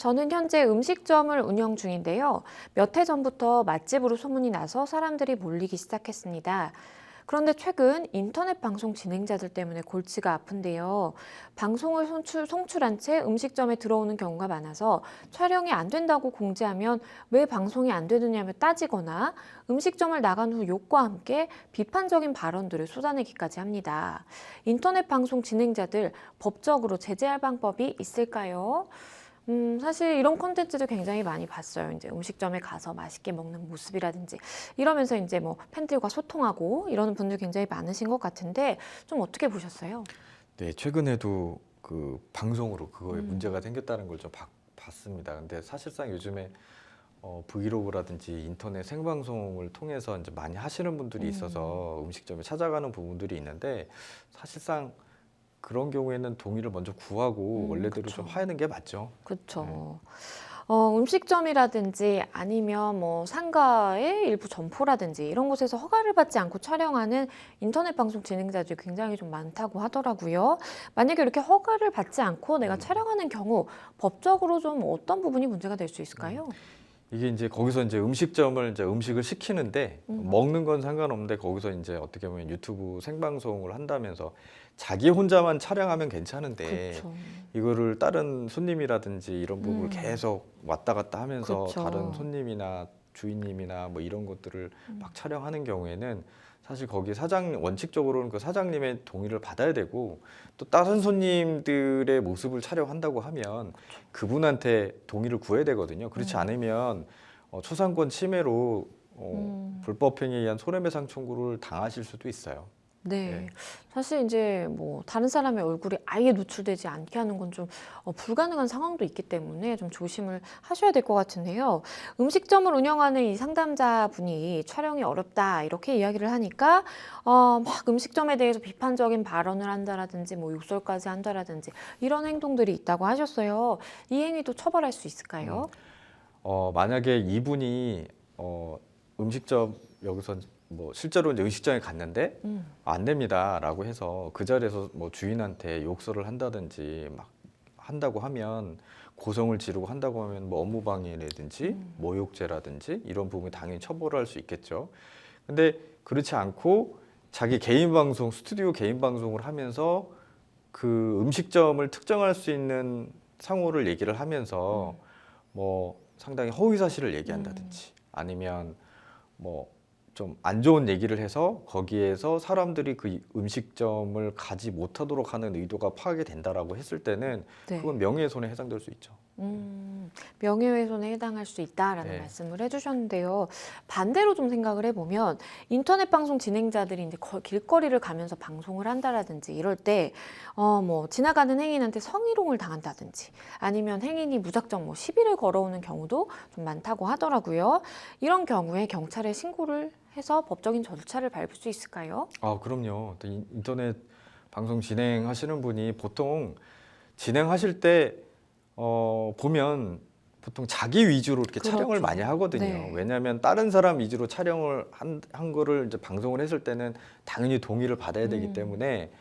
저는 현재 음식점을 운영 중인데요. 몇 해 전부터 맛집으로 소문이 나서 사람들이 몰리기 시작했습니다. 그런데 최근 인터넷 방송 진행자들 때문에 골치가 아픈데요. 방송을 송출한 채 음식점에 들어오는 경우가 많아서 촬영이 안 된다고 공지하면 왜 방송이 안 되느냐며 따지거나 음식점을 나간 후 욕과 함께 비판적인 발언들을 쏟아내기까지 합니다. 인터넷 방송 진행자들 법적으로 제재할 방법이 있을까요? 사실 이런 콘텐츠도 굉장히 많이 봤어요. 이제 음식점에 가서 맛있게 먹는 모습이라든지 이러면서 이제 뭐 팬들과 소통하고 이러는 분들 굉장히 많으신 것 같은데 좀 어떻게 보셨어요? 네, 최근에도 그 방송으로 그거에 음, 문제가 생겼다는 걸 좀 봤습니다. 근데 사실상 요즘에 브이로그라든지 인터넷 생방송을 통해서 이제 많이 하시는 분들이 음, 있어서 음식점에 찾아가는 부분들이 있는데 사실상 그런 경우에는 동의를 먼저 구하고 원래대로 좀 그쵸. 하는 게 맞죠. 네. 그쵸. 음식점이라든지 아니면 뭐 상가의 일부 점포라든지 이런 곳에서 허가를 받지 않고 촬영하는 인터넷 방송 진행자들이 굉장히 좀 많다고 하더라고요. 만약에 이렇게 허가를 받지 않고 내가 음, 촬영하는 경우 법적으로 좀 어떤 부분이 문제가 될 수 음. 있을까요? 이게 이제 거기서 이제 음식점을 이제 음식을 시키는데 음, 먹는 건 상관없는데 거기서 이제 어떻게 보면 유튜브 생방송을 한다면서 자기 혼자만 촬영하면 괜찮은데 그쵸. 이거를 다른 손님이라든지 이런 부분을 음, 계속 왔다 갔다 하면서 다른 그쵸. 손님이나 주인님이나 뭐 이런 것들을 음, 막 촬영하는 경우에는 사실 거기 원칙적으로는 그 사장님의 동의를 받아야 되고 또 다른 손님들의 모습을 촬영한다고 하면 그쵸. 그분한테 동의를 구해야 되거든요. 그렇지 음, 않으면 초상권 침해로 음. 불법행위에 의한 손해배상 청구를 당하실 수도 있어요. 네. 예. 사실 이제 뭐 다른 사람의 얼굴이 아예 노출되지 않게 하는 건 좀 불가능한 상황도 있기 때문에 좀 조심을 하셔야 될 것 같은데요. 음식점을 운영하는 이 상담자분이 촬영이 어렵다 이렇게 이야기를 하니까 막 음식점에 대해서 비판적인 발언을 한다라든지 뭐 욕설까지 한다라든지 이런 행동들이 있다고 하셨어요. 이 행위도 처벌할 수 음. 있을까요? 만약에 이분이 어, 음식점 여기서 뭐 실제로 이제 음식점에 갔는데 음, 안 됩니다라고 해서 그 자리에서 뭐 주인한테 욕설을 한다든지 막 한다고 하면 고성을 지르고 한다고 하면 뭐 업무방해라든지 모욕죄라든지 이런 부분이 당연히 처벌할 수 있겠죠. 근데 그렇지 않고 자기 개인 방송, 스튜디오 개인 방송을 하면서 그 음식점을 특정할 수 있는 상호를 얘기를 하면서 뭐 상당히 허위 사실을 음, 얘기한다든지 아니면 뭐 좀 안 좋은 얘기를 해서 거기에서 사람들이 그 음식점을 가지 못하도록 하는 의도가 파악이 된다라고 했을 때는 네. 그건 명예훼손에 해당될 수 있죠. 명예훼손에 해당할 수 있다라는 네. 말씀을 해주셨는데요. 반대로 좀 생각을 해보면 인터넷 방송 진행자들이 이제 길거리를 가면서 방송을 한다라든지 이럴 때, 뭐 지나가는 행인한테 성희롱을 당한다든지 아니면 행인이 무작정 뭐 시비를 걸어오는 경우도 좀 많다고 하더라고요. 이런 경우에 경찰에 신고를 해서 법적인 절차를 밟을 수 있을까요? 아, 그럼요. 또 인터넷 방송 진행하시는 분이 보통 진행하실 때 보면 보통 자기 위주로 이렇게 촬영을 많이 그렇죠. 하거든요. 네. 왜냐하면 다른 사람 위주로 촬영을 한 거를 이제 방송을 했을 때는 당연히 동의를 받아야 되기 음, 때문에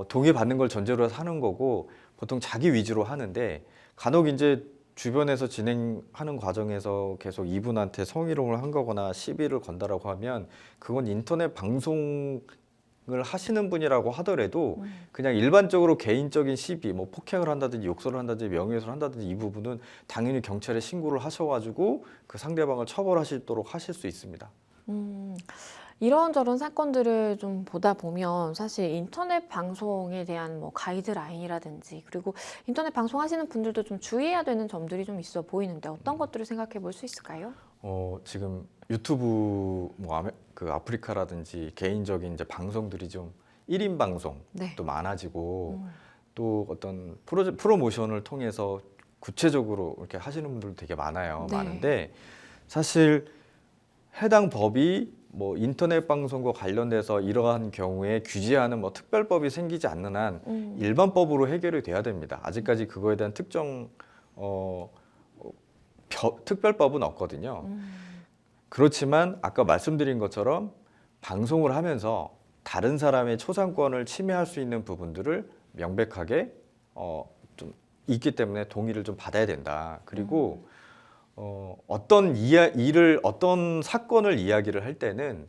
동의 받는 걸 전제로 해서 하는 거고 보통 자기 위주로 하는데 간혹 이제 주변에서 진행하는 과정에서 계속 이분한테 성희롱을 한 거거나 시비를 건다라고 하면 그건 인터넷 방송을 하시는 분이라고 하더라도 그냥 일반적으로 개인적인 시비, 뭐 폭행을 한다든지 욕설을 한다든지 명예훼손을 한다든지 이 부분은 당연히 경찰에 신고를 하셔가지고 그 상대방을 처벌하시도록 하실 수 있습니다. 음. 이런저런 사건들을 좀 보다 보면 사실 인터넷 방송에 대한 뭐 가이드라인이라든지 그리고 인터넷 방송하시는 분들도 좀 주의해야 되는 점들이 좀 있어 보이는데 어떤 것들을 생각해 볼 수 있을까요? 지금 유튜브 뭐 그 아프리카라든지 개인적인 이제 방송들이 좀 1인 네. 방송도 많아지고 음, 또 어떤 프로모션을 통해서 구체적으로 이렇게 하시는 분들도 되게 많아요. 네. 많은데 사실 해당 법이 뭐 인터넷 방송과 관련돼서 이러한 경우에 규제하는 뭐 특별법이 생기지 않는 한 음, 일반법으로 해결이 돼야 됩니다. 아직까지 그거에 대한 특정 어, 특별법은 없거든요. 음, 그렇지만 아까 말씀드린 것처럼 방송을 하면서 다른 사람의 초상권을 침해할 수 있는 부분들을 명백하게 좀 있기 때문에 동의를 좀 받아야 된다. 그리고 어떤 사건을 이야기를 할 때는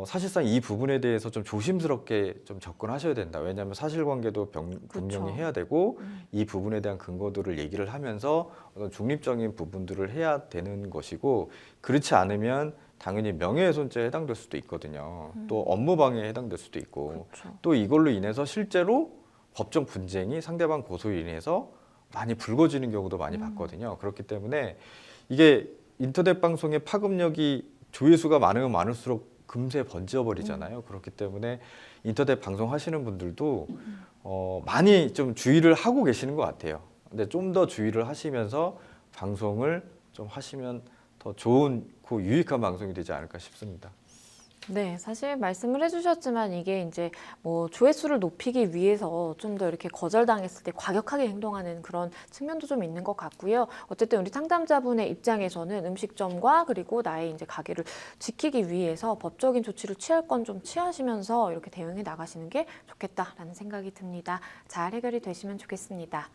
사실상 이 부분에 대해서 좀 조심스럽게 좀 접근하셔야 된다. 왜냐하면 사실관계도 분명히 해야 되고 이 부분에 대한 근거들을 얘기를 하면서 어떤 중립적인 부분들을 해야 되는 것이고, 그렇지 않으면 당연히 명예훼손죄에 해당될 수도 있거든요. 또 업무방해에 해당될 수도 있고, 그렇죠. 또 이걸로 인해서 실제로 법정 분쟁이 상대방 고소로 인해서 많이 불거지는 경우도 많이 봤거든요. 그렇기 때문에 이게 인터넷 방송의 파급력이 조회수가 많으면 많을수록 금세 번져버리잖아요. 그렇기 때문에 인터넷 방송 하시는 분들도 많이 좀 주의를 하고 계시는 것 같아요. 근데 좀 더 주의를 하시면서 방송을 좀 하시면 더 좋고 유익한 방송이 되지 않을까 싶습니다. 네, 사실 말씀을 해주셨지만 이게 이제 뭐 조회수를 높이기 위해서 좀 더 이렇게 거절당했을 때 과격하게 행동하는 그런 측면도 좀 있는 것 같고요. 어쨌든 우리 상담자분의 입장에서는 음식점과 그리고 나의 이제 가게를 지키기 위해서 법적인 조치를 취할 건 좀 취하시면서 이렇게 대응해 나가시는 게 좋겠다라는 생각이 듭니다. 잘 해결이 되시면 좋겠습니다.